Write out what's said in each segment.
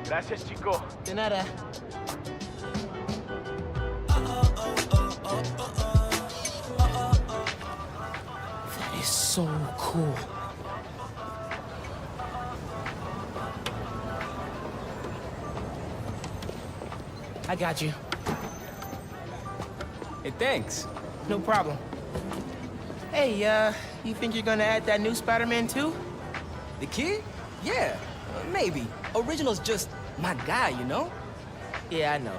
Gracias, chico. De nada. That is so cool. I got you. Hey, thanks. No problem. Hey, you think you're gonna add that new Spider-Man too? The kid? Yeah, maybe. Original's just my guy, you know? Yeah, I know.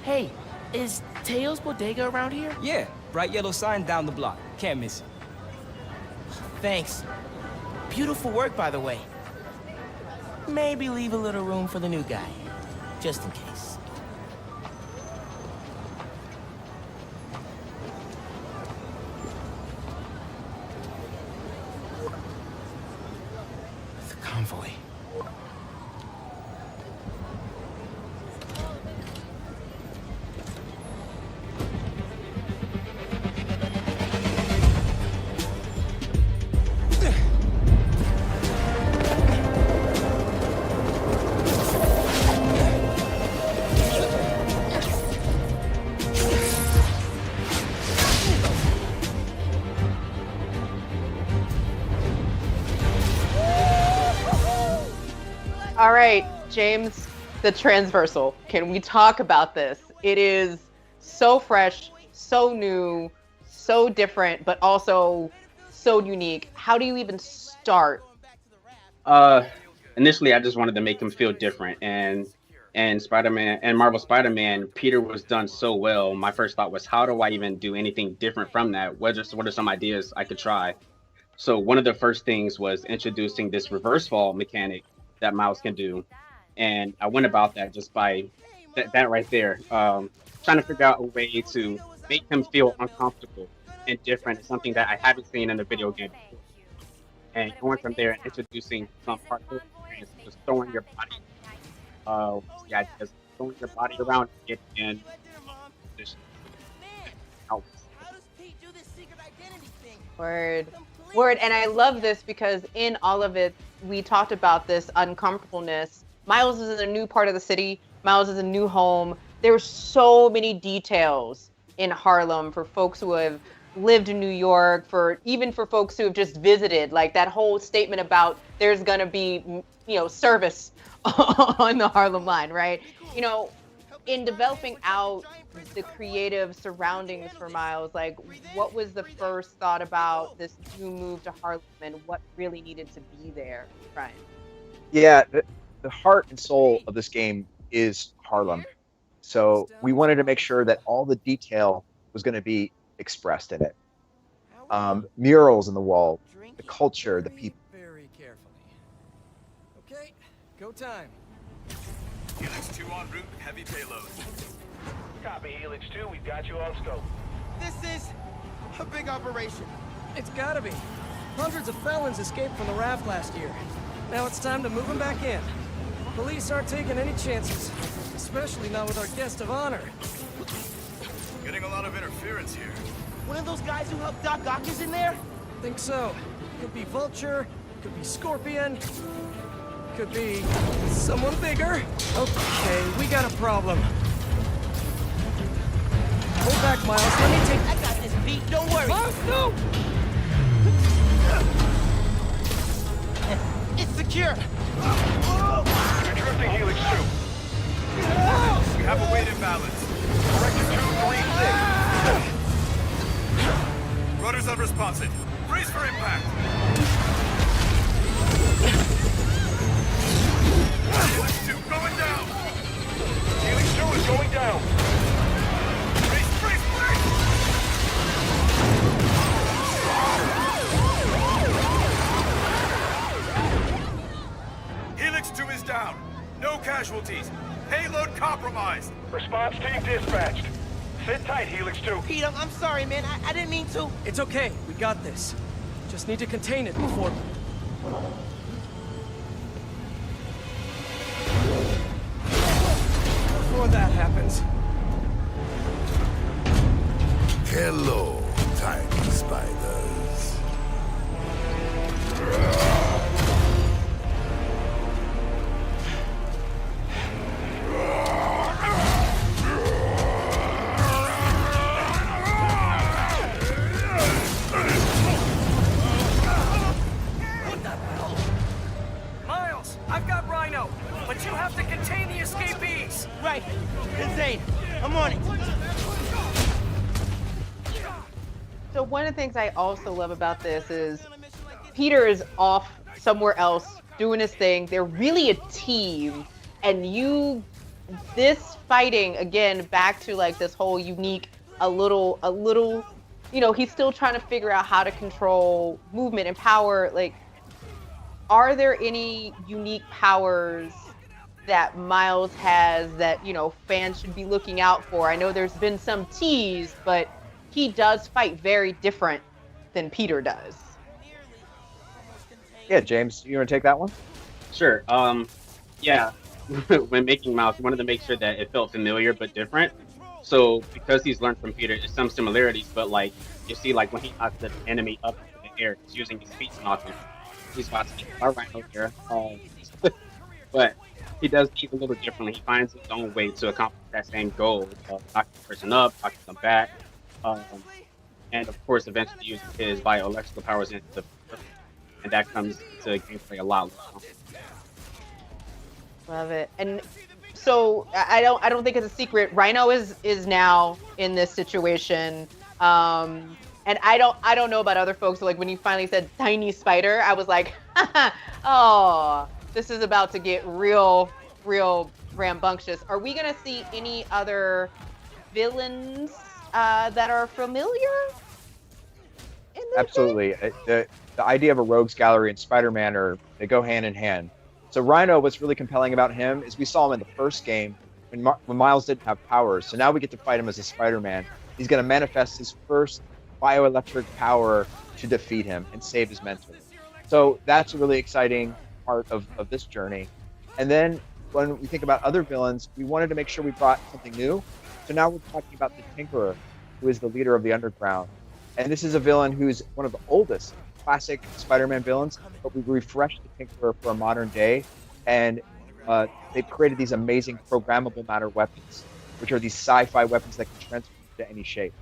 Hey, is Teo's Bodega around here? Yeah, bright yellow sign down the block. Can't miss it. Thanks. Beautiful work, by the way. Maybe leave a little room for the new guy, just in case. The convoy. All right, James, the transversal. Can we talk about this? It is so fresh, so new, so different, but also so unique. How do you even start? Initially, I just wanted to make him feel different, and Spider-Man and Marvel Spider-Man, Peter was done so well. My first thought was, how do I even do anything different from that? What are some ideas I could try? So one of the first things was introducing this reverse fall mechanic that Miles can do, and I went about that just by that right there, trying to figure out a way to make him feel uncomfortable and different, something that I haven't seen in a video game before. And going from there and introducing some parkour experience, just throwing your body, just throwing your body around and just out. Word, and I love this because in all of it, we talked about this uncomfortableness. Miles is in a new part of the city. Miles is a new home. There's so many details in Harlem for folks who have lived in New York, even for folks who have just visited, like that whole statement about there's gonna be, service on the Harlem line, right? In developing out the creative surroundings for Miles, like what was the first thought about this new move to Harlem and what really needed to be there, Brian? Yeah, the heart and soul of this game is Harlem. So we wanted to make sure that all the detail was going to be expressed in it. Murals on the wall, the culture, the people. Very carefully. Okay, go time. Helix 2 en route, heavy payload. Copy, Helix 2, we've got you on scope. This is a big operation. It's gotta be. Hundreds of felons escaped from the raft last year. Now it's time to move them back in. Police aren't taking any chances, especially not with our guest of honor. Getting a lot of interference here. One of those guys who helped Doc Ock is in there? Think so. Could be Vulture, could be Scorpion, could be someone bigger. Okay, we got a problem. Hold back, Miles. Let me take... I got this beat, don't worry. Miles, no! It's secure. You're drifting, Helix 2. We have a weight imbalance. Corrected 236. Rudder's unresponsive. Brace for impact. Helix 2 going down. Helix 2 is going down. Brace, brace, brace! Helix 2 is down. No casualties. Payload compromised. Response team dispatched. Sit tight, Helix 2. Pete, I'm sorry, man. I didn't mean to. It's okay. We got this. Just need to contain it before... Before that happens. Hello, tiny spiders. I've got Rhino, but you have to contain the escapees. Right. Insane. I'm on it. So one of the things I also love about this is Peter is off somewhere else doing his thing. They're really a team, and this fighting again back to like this whole unique, a little, you know, he's still trying to figure out how to control movement and power. Like, are there any unique powers that Miles has that, you know, fans should be looking out for? I know there's been some tease, but he does fight very different than Peter does. Yeah, James, you want to take that one? Sure. Yeah. When making Miles, we wanted to make sure that it felt familiar but different. So because he's learned from Peter, there's some similarities, but like you see, like when he knocks the enemy up into the air, he's using his feet to knock him. He's about to get our Rhino here, but he does keep a little differently. He finds his own way to accomplish that same goal of knocking the person up, knocking them back, and of course, eventually using his bioelectrical powers into the, and that comes to gameplay a lot. Love it. And so I don't think it's a secret. Rhino is now in this situation. And I don't know about other folks. So like when you finally said tiny spider, I was like, oh, this is about to get real rambunctious. Are we gonna see any other villains that are familiar? Absolutely. The idea of a rogues gallery and Spider-Man they go hand in hand. So Rhino, what's really compelling about him is we saw him in the first game when Miles didn't have powers. So now we get to fight him as a Spider-Man. He's going to manifest his first bioelectric power to defeat him and save his mentor. So that's a really exciting part of this journey. And then when we think about other villains, we wanted to make sure we brought something new. So now we're talking about the Tinkerer, who is the leader of the Underground. And this is a villain who's one of the oldest classic Spider-Man villains, but we refreshed the Tinkerer for a modern day, and they've created these amazing programmable matter weapons, which are these sci-fi weapons that can transform into any shape.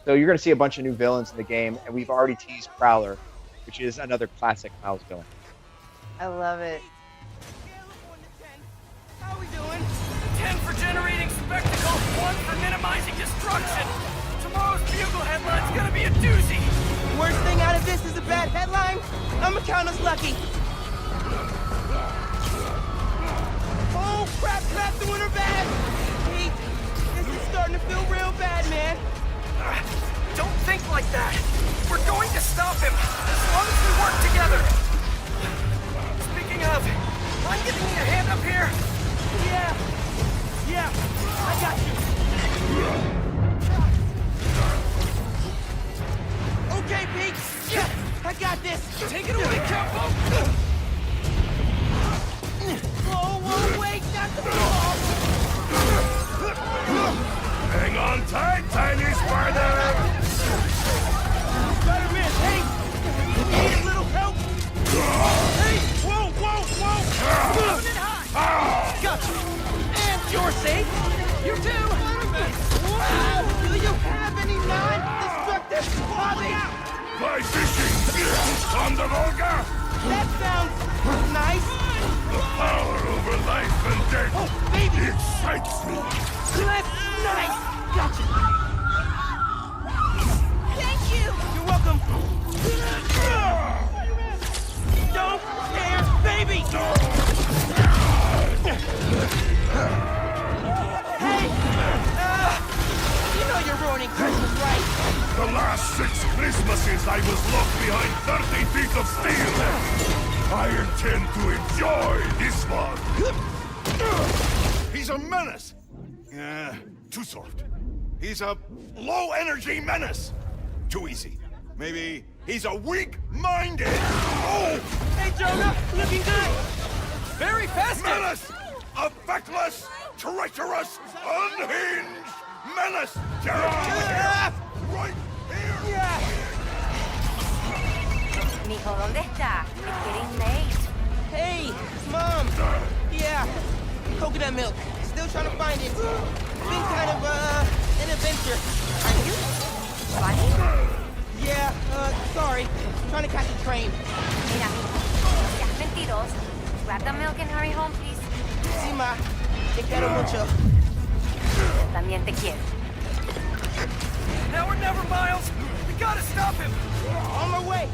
So you're going to see a bunch of new villains in the game, and we've already teased Prowler, which is another classic Miles villain. I love it. How we doing? 10 for generating spectacle, 1 for minimizing destruction. Tomorrow's Bugle headline's gonna be a doozy. Worst thing out of this is a bad headline. I'ma count us lucky. Oh, crap, doing her bad. Pete, this is starting to feel real bad, man. Don't think like that. We're going to stop him, as long as we work together. Speaking of, mind giving me a hand up here? Yeah, I got you. Okay, Pete. Yeah, I got this. Take it away, Capo. Whoa, wait, not the ball. Hang on tight, tiny spider! Spider-Man, hey! Need a little help? Hey! Whoa! Coming in high! Gotcha! And you're safe! You too! Wow! Do you have any non-destructive hobbies? Fly fishing! On the Volga! That sounds nice! The power over life and death! Oh, baby! Excites me! That's nice! Gotcha! Thank you! You're welcome! Don't scare baby! Hey! You know you're ruining Christmas, right? The last 6 Christmases I was locked behind 30 feet of steel! I intend to enjoy this one! He's a menace! Too soft. He's a low-energy menace! Too easy. Maybe he's a weak-minded... Oh! Hey, Jonah! Looking good! Very festive! Menace! A feckless, treacherous, unhinged menace! Right here! Mijo, ¿dónde está? It's getting late. Hey, Mom! Yeah, coconut milk. Still trying to find it. Been kind of, an adventure. Are you? Running? Yeah, sorry. Trying to catch a train. Mira, mijo, no seas mentiroso. Grab the milk and hurry home, please. Sí, ma. Te quiero mucho. También te quiero. Now or never, Miles! We gotta stop him! On my way.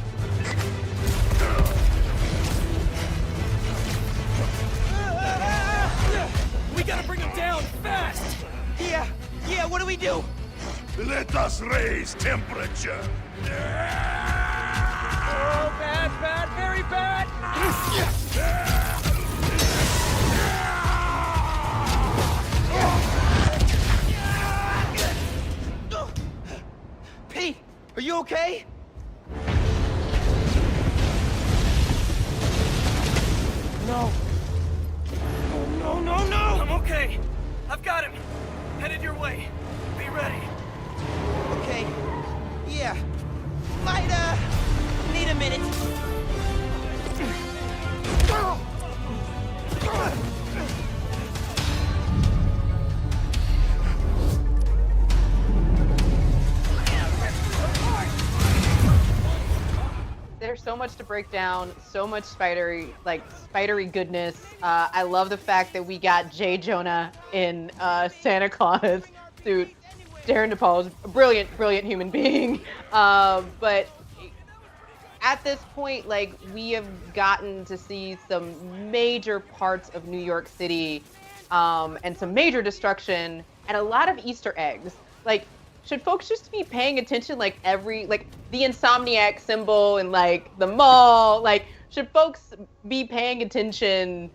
We gotta bring him down, fast! Yeah, what do we do? Let us raise temperature. Oh, bad, very bad! Pete, are you okay? No. Oh, no. I'm okay. I've got him. Headed your way. Be ready. Okay. Yeah. Might, need a minute. There's so much to break down, so much spidery goodness. I love the fact that we got J. Jonah in Santa Claus suit. Darren DePaul is a brilliant human being. But at this point, like, we have gotten to see some major parts of New York City, and some major destruction and a lot of Easter eggs. Like, should folks just be paying attention, like the Insomniac symbol and like the mall? Like, should folks be paying attention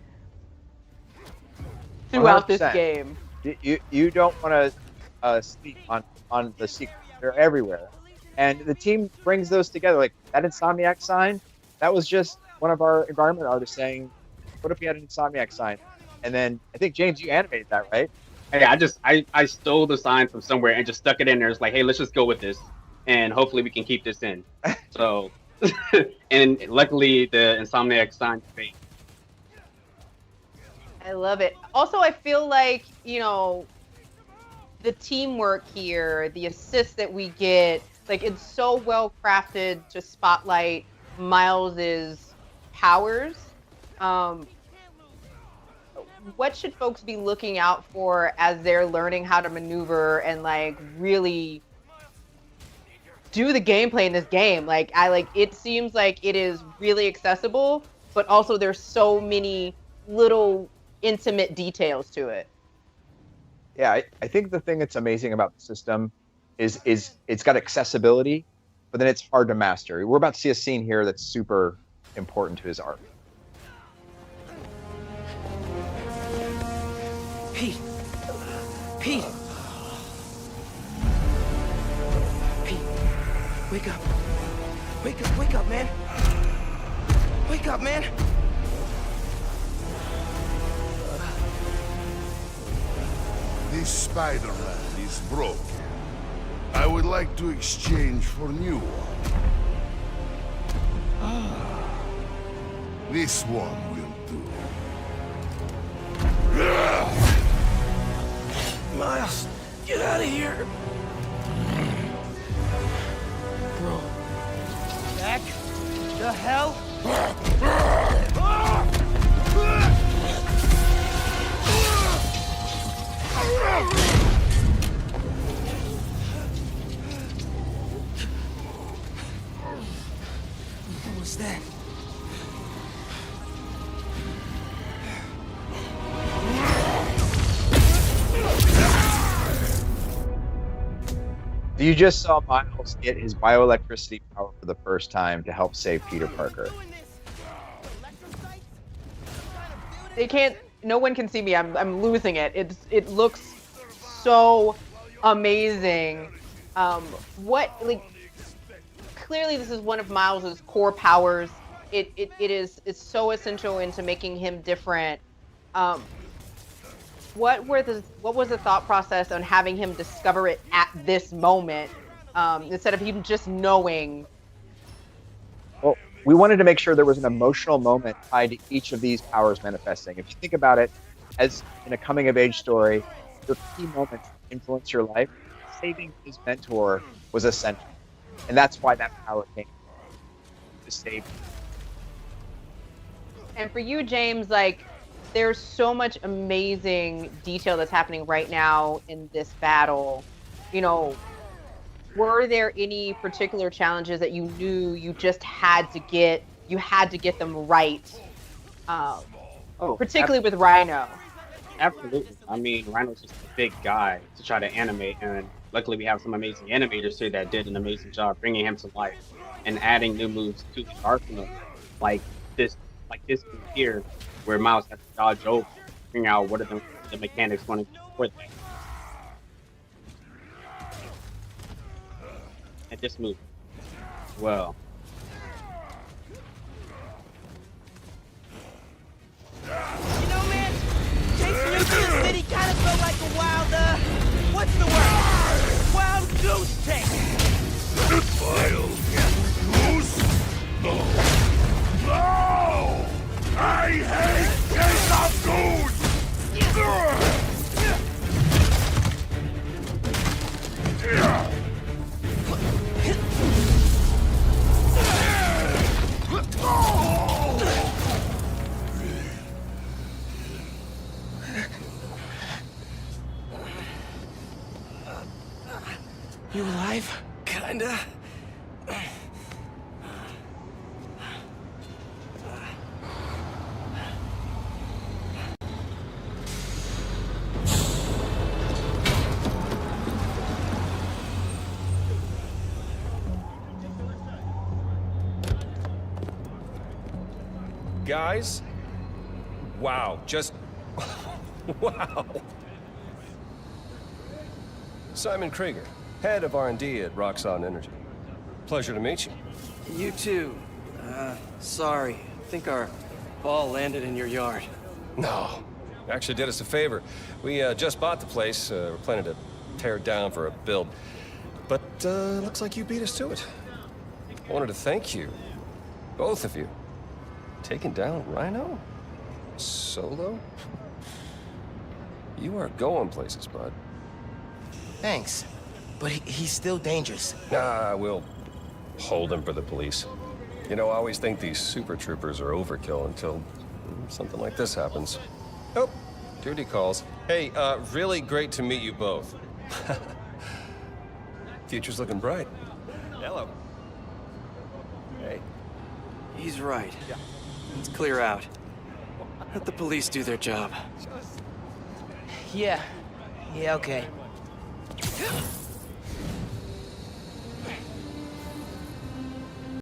throughout 100%. this game? You don't want to speak on the secret. They're everywhere, and the team brings those together. Like that Insomniac sign, that was just one of our environment artists saying, "What if we had an Insomniac sign?" And then I think James, you animated that, right? Hey, I stole the sign from somewhere and just stuck it in there. It's like, hey, let's just go with this, and hopefully we can keep this in. So, and luckily the Insomniac sign fake. I love it. Also, I feel like, you know, the teamwork here, the assists that we get, like, it's so well crafted to spotlight Miles's powers. What should folks be looking out for as they're learning how to maneuver and like really do the gameplay in this game? Like, it seems like it is really accessible, but also there's so many little intimate details to it. Yeah, I think the thing that's amazing about the system is it's got accessibility, but then it's hard to master. We're about to see a scene here that's super important to his art. Pete. Pete, wake up. Wake up, man. Wake up, man. This Spider-Man is broken. I would like to exchange for new one. This one will do. Miles, get out of here. Bro. Back the hell? What was that? You just saw Miles get his bioelectricity power for the first time to help save Peter Parker. They can't. No one can see me. I'm losing it. It looks so amazing. Clearly this is one of Miles's core powers. It's so essential into making him different. What was the thought process on having him discover it at this moment, instead of him just knowing? Well, we wanted to make sure there was an emotional moment tied to each of these powers manifesting. If you think about it as in a coming-of-age story, the key moments influence your life. Saving his mentor was essential, and that's why that power came to save him. And for you, James, like, there's so much amazing detail that's happening right now in this battle. You know, were there any particular challenges that you knew you just had to get them right? Particularly with Rhino. Absolutely. I mean, Rhino's just a big guy to try to animate, and luckily we have some amazing animators here that did an amazing job bringing him to life and adding new moves to his arsenal, like this move here, where Miles has to dodge over, figuring out what are the mechanics going to do for them. And this move, well. You know, man, chasing you through the city kind of felt like a wild, what's the word? Wild goose chase. Wild goose? No. No! I hate chase of goose! You alive? Kinda. Guys? Wow, just... wow. Simon Krieger, head of R&D at Roxxon Energy. Pleasure to meet you. You too. Sorry. I think our ball landed in your yard. No, actually did us a favor. We just bought the place. We're planning to tear it down for a build. But looks like you beat us to it. I wanted to thank you, both of you. Taking down Rhino? Solo? You are going places, bud. Thanks. But he's still dangerous. Nah, we'll hold him for the police. You know, I always think these super troopers are overkill until something like this happens. Oh, duty calls. Hey, really great to meet you both. Future's looking bright. Hello. Hey. He's right. Let's clear out. Let the police do their job. Yeah, okay.